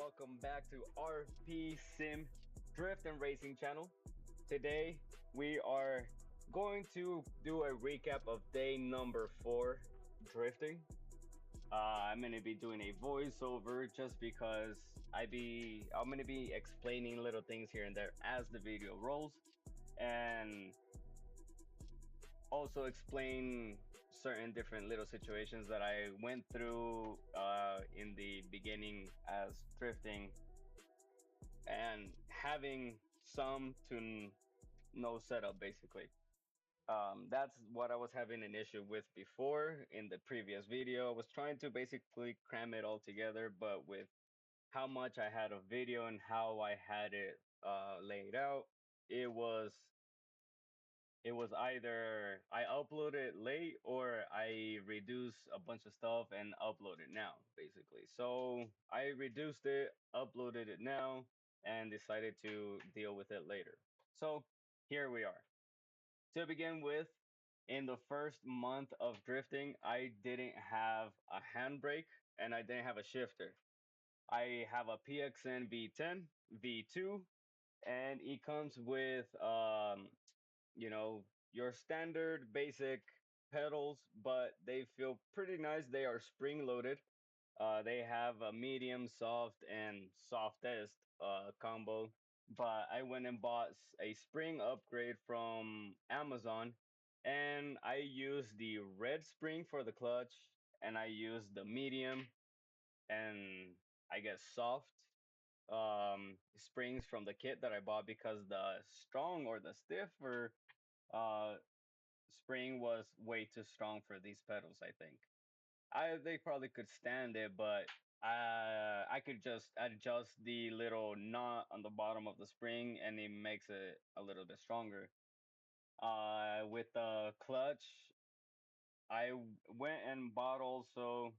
welcome back to RP Sim Drift and Racing channel. Today we are going to do a recap of day number 4 drifting. I'm gonna be doing a voiceover just because I'm gonna be explaining little things here and there as the video rolls, and also explain certain different little situations that I went through in the beginning as drifting and having some to no setup basically. That's what I was having an issue with before in the previous video. I was trying to basically cram it all together, but with how much I had of video and how I had it laid out, it was it was either I upload it late or I reduce a bunch of stuff and upload it now, basically. So I reduced it, uploaded it now, and decided to deal with it later. So here we are. To begin with, in the first month of drifting, I didn't have a handbrake and I didn't have a shifter. I have a PXN V10, V2, and it comes with your standard basic pedals, but they feel pretty nice. They are spring loaded. They have a medium, soft, and softest combo. But I went and bought a spring upgrade from Amazon, and I used the red spring for the clutch, and I used the medium and I guess soft springs from the kit that I bought because the strong or the stiffer uh spring was way too strong for these pedals, I think. They probably could stand it, but I could just adjust the little knot on the bottom of the spring and it makes it a little bit stronger. With the clutch, I went and bought also.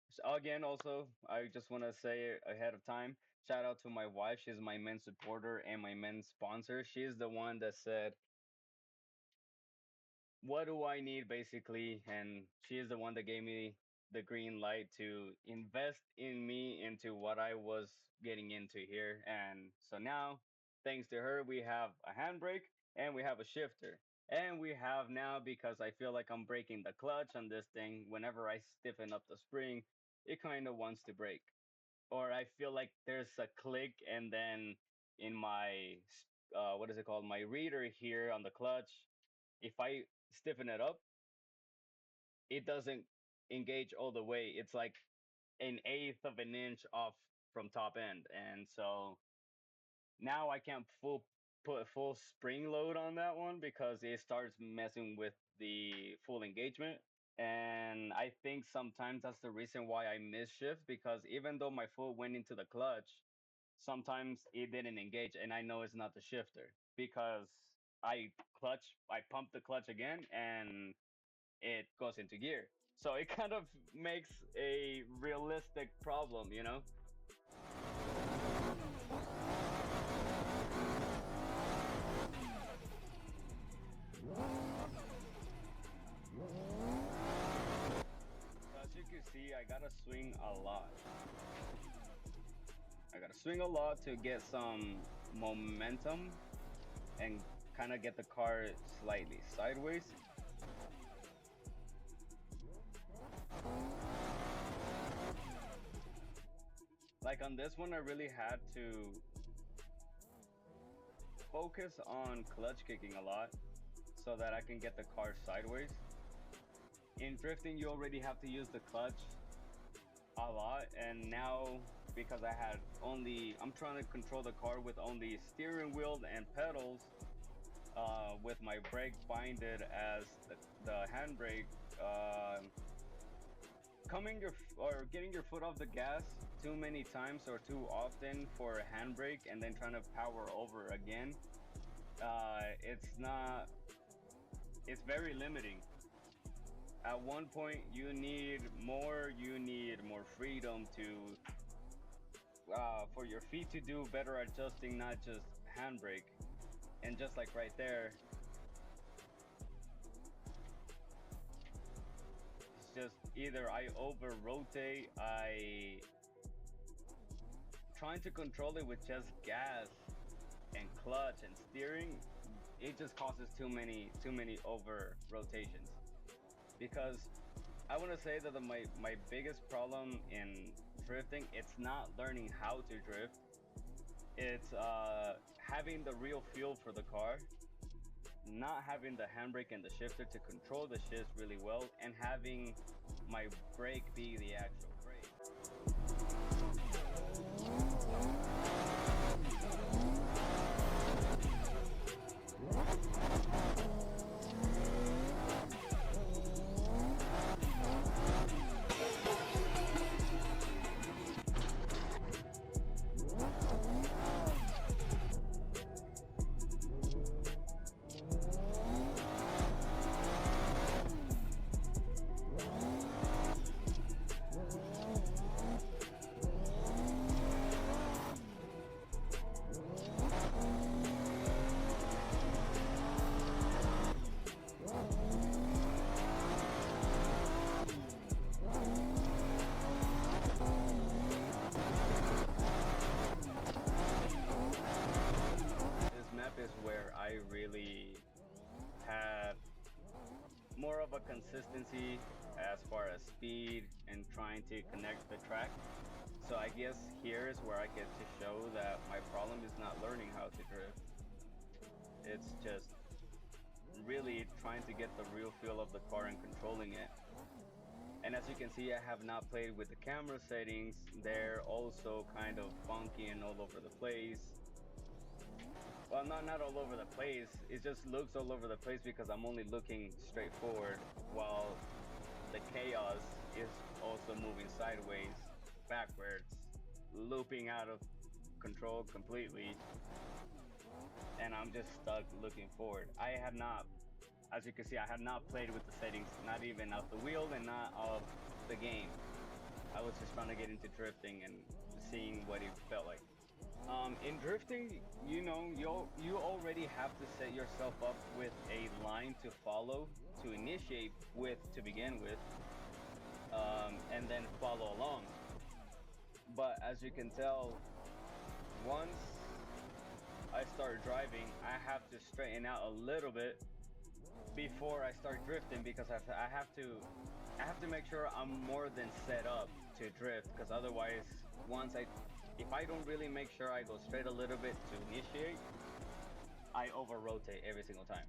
So again, also, I just want to say ahead of time, shout out to my wife. She's my main supporter and my main sponsor. She's the one that said, what do I need basically? And she is the one that gave me the green light to invest in me into what I was getting into here. And so now, thanks to her, we have a handbrake and we have a shifter. And we have now, because I feel like I'm breaking the clutch on this thing, whenever I stiffen up the spring, it kind of wants to break. Or I feel like there's a click, and then in my, what is it called? My reader here on the clutch, if I stiffen it up, it doesn't engage all the way. It's like an eighth of an inch off from top end. And so now I can't put full spring load on that one because it starts messing with the full engagement. And I think sometimes that's the reason why I miss shift, because even though my foot went into the clutch, sometimes it didn't engage, and I know it's not the shifter because I pump the clutch again, and it goes into gear. So it kind of makes a realistic problem, you know? So as you can see, I gotta swing a lot. I gotta swing a lot to get some momentum and kind of get the car slightly sideways. Like on this one, I really had to focus on clutch kicking a lot so that I can get the car sideways. In drifting, you already have to use the clutch a lot, and now because I'm trying to control the car with only steering wheel and pedals, with my brake binded as the handbrake. Getting your foot off the gas too many times or too often for a handbrake and then trying to power over again, it's very limiting. At one point you need more freedom to for your feet to do better adjusting, not just handbrake. And just like right there, it's just either I over rotate, I trying to control it with just gas and clutch and steering, it just causes too many over rotations. Because I want to say that my biggest problem in drifting, it's not learning how to drift. It's having the real feel for the car, not having the handbrake and the shifter to control the shifts really well, and having my brake be the actual brake. This map is where I really had more of a consistency as far as speed and trying to connect the track. So I guess here is where I get to show that my problem is not learning how to drift. It's just really trying to get the real feel of the car and controlling it. And as you can see, I have not played with the camera settings. They're also kind of funky and all over the place. Well, not all over the place. It just looks all over the place because I'm only looking straight forward, while the chaos is also moving sideways, backwards, looping out of control completely, and I'm just stuck looking forward. I have not, as you can see, I have not played with the settings, not even of the wheel and not of the game. I was just trying to get into drifting and seeing what it felt like. In drifting, you know, you already have to set yourself up with a line to follow, to initiate with, to begin with, and then follow along. But as you can tell, once I start driving, I have to straighten out a little bit before I start drifting, because I have to make sure I'm more than set up to drift, because otherwise, if I don't really make sure I go straight a little bit to initiate, I over rotate every single time.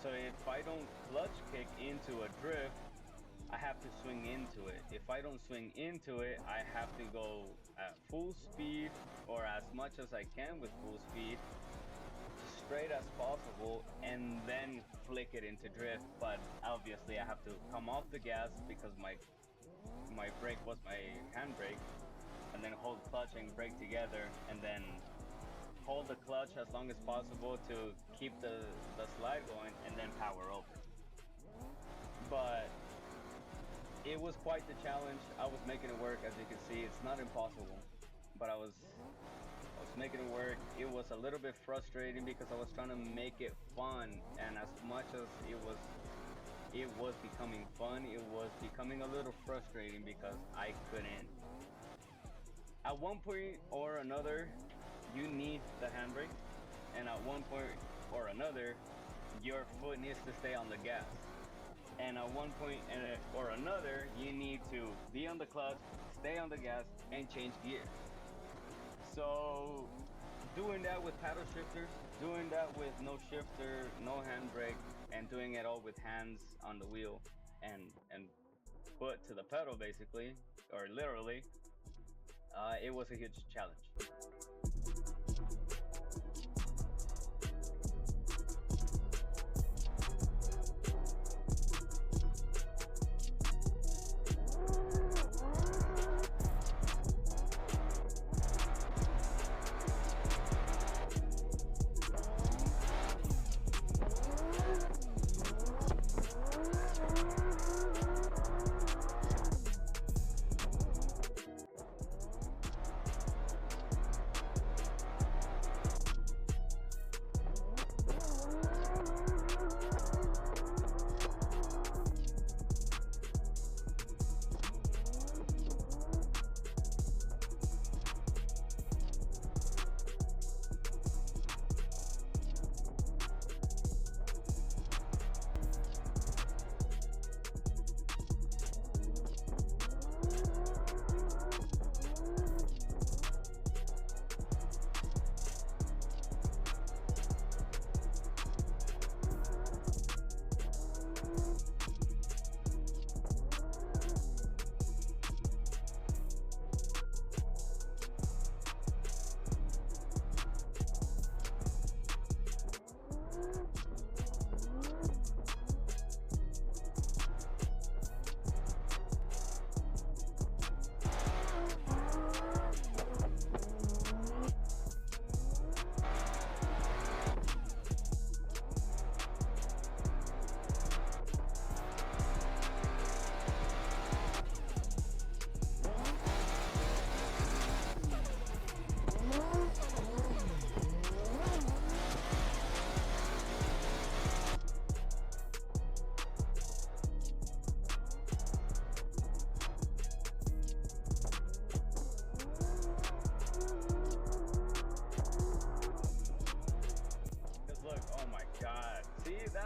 So if I don't clutch kick into a drift, I have to swing into it. If I don't swing into it, I have to go at full speed, or as much as I can with full speed, straight as possible, and then flick it into drift. But obviously I have to come off the gas because my brake was my handbrake, and then hold clutch and brake together, and then hold the clutch as long as possible to keep the slide going, and then power over. But it was quite the challenge. I was making it work. As you can see, it's not impossible, but I was making it work. It was a little bit frustrating because I was trying to make it fun, and as much as it was becoming fun, it was becoming a little frustrating because I couldn't. At one point or another, you need the handbrake, and at one point or another, your foot needs to stay on the gas. And at one point or another, you need to be on the clutch, stay on the gas, and change gear. So doing that with paddle shifters, doing that with no shifter, no handbrake, and doing it all with hands on the wheel and foot to the pedal, basically, or literally, it was a huge challenge.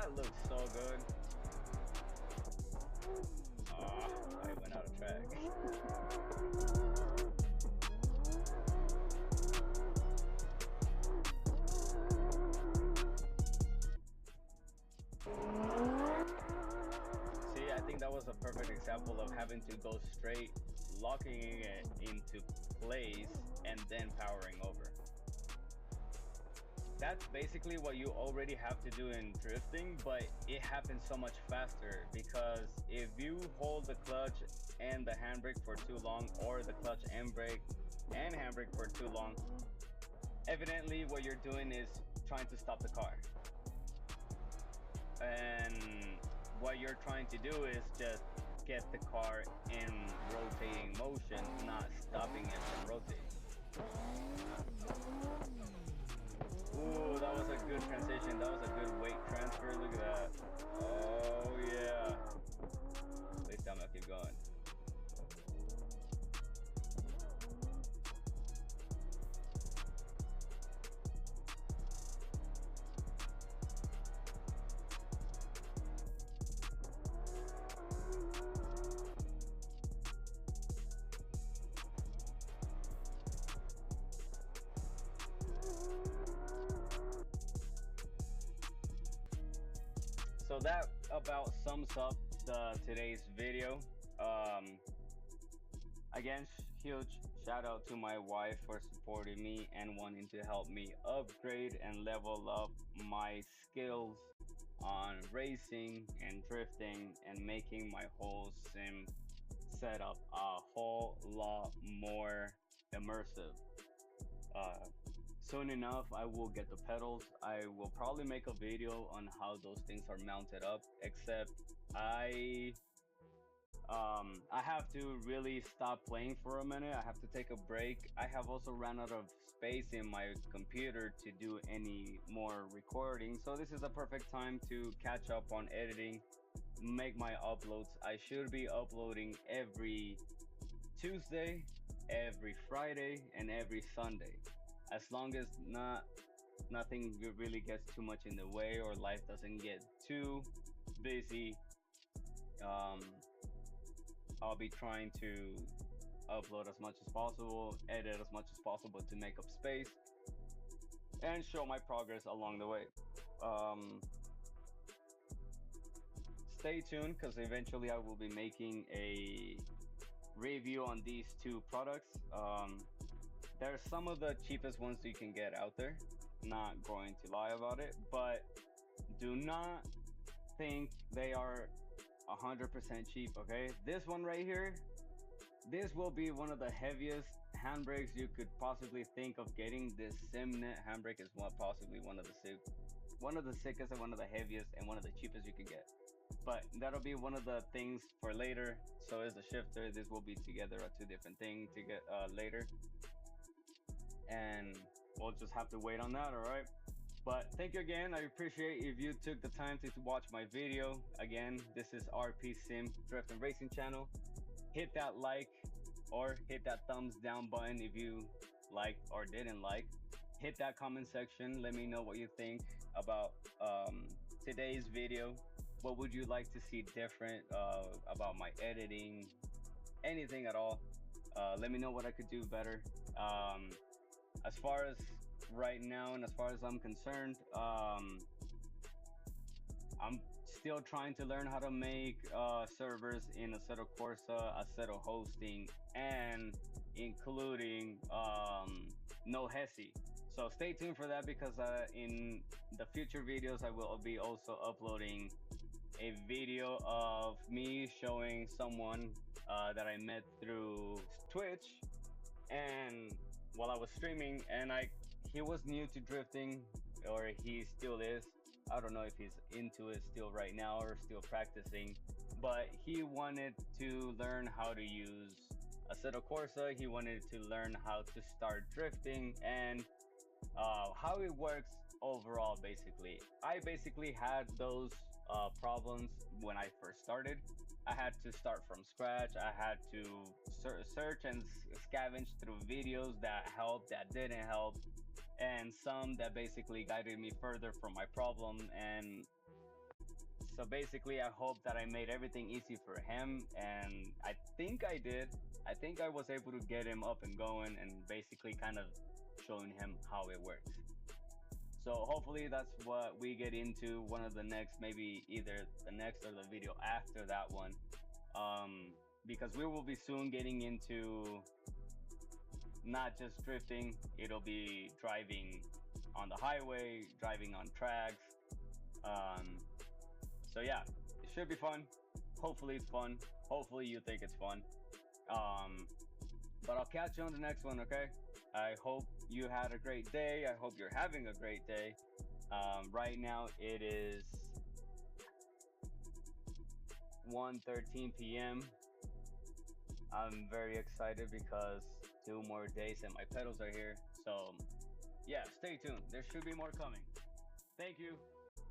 That looks so good. Ah, I went out of track. See, I think that was a perfect example of having to go straight, locking it into place, and then powering over. That's basically what you already have to do in drifting, but it happens so much faster because if you hold the clutch and the handbrake for too long, or the clutch and brake and handbrake for too long, evidently what you're doing is trying to stop the car. And what you're trying to do is just get the car in rotating motion, not stopping it from rotating. Ooh, that was a good transition. That was a good weight transfer. Look at that. Oh, yeah. Please tell me I'll keep going. So that about sums up today's video. Um, Again, huge shout out to my wife for supporting me and wanting to help me upgrade and level up my skills on racing and drifting and making my whole sim setup a whole lot more immersive. Uh, Soon enough, I will get the pedals. I will probably make a video on how those things are mounted up, except I I have to really stop playing for a minute. I have to take a break. I have also ran out of space in my computer to do any more recording. So this is a perfect time to catch up on editing, make my uploads. I should be uploading every Tuesday, every Friday, and every Sunday. As long as nothing really gets too much in the way or life doesn't get too busy. Um, I'll be trying to upload as much as possible, edit as much as possible to make up space, and show my progress along the way. Um, Stay tuned because eventually I will be making a review on these two products. They're some of the cheapest ones you can get out there. Not going to lie about it, but do not think they are 100% cheap, okay? This one right here, this will be one of the heaviest handbrakes you could possibly think of getting. This SimNet handbrake is possibly one of the sickest and one of the heaviest and one of the cheapest you can get. But that'll be one of the things for later. So is the shifter. This will be together two different things to get later, and we'll just have to wait on that. All right. But thank you again. I appreciate if you took the time to watch my video. Again, this is RP Sim Drift and Racing channel. Hit that like or hit that thumbs down button if you liked or didn't like. Hit that comment section. Let me know what you think about today's video. What would you like to see different about my editing? Anything at all. Let me know what I could do better. As far as right now and as far as I'm concerned, I'm still trying to learn how to make servers in Assetto Corsa, Assetto Hosting, and including no Hesi. So stay tuned for that because in the future videos I will be also uploading a video of me showing someone that I met through Twitch, and while I was streaming, and he was new to drifting, or he still is. I don't know if he's into it still right now or still practicing, but he wanted to learn how to use Assetto Corsa. He wanted to learn how to start drifting and how it works overall. Basically, I basically had those problems when I first started. I had to start from scratch. I had to search and scavenge through videos that helped, that didn't help, and some that basically guided me further from my problem. And So basically, I hope that I made everything easy for him, and I think I did. I think I was able to get him up and going, and basically kind of showing him how it works. So hopefully that's what we get into one of the next, maybe either the next or the video after that one, um, because we will be soon getting into not just drifting. It'll be driving on the highway, driving on tracks. Um, so yeah, it should be fun. Hopefully it's fun. Hopefully you think it's fun. Um, but I'll catch you on the next one, okay? I hope you had a great day. I hope you're having a great day. Right now it is 1:13 p.m. I'm very excited because 2 more days and my pedals are here. So yeah, stay tuned. There should be more coming. Thank you.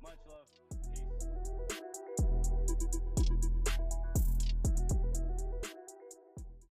Much love. Peace.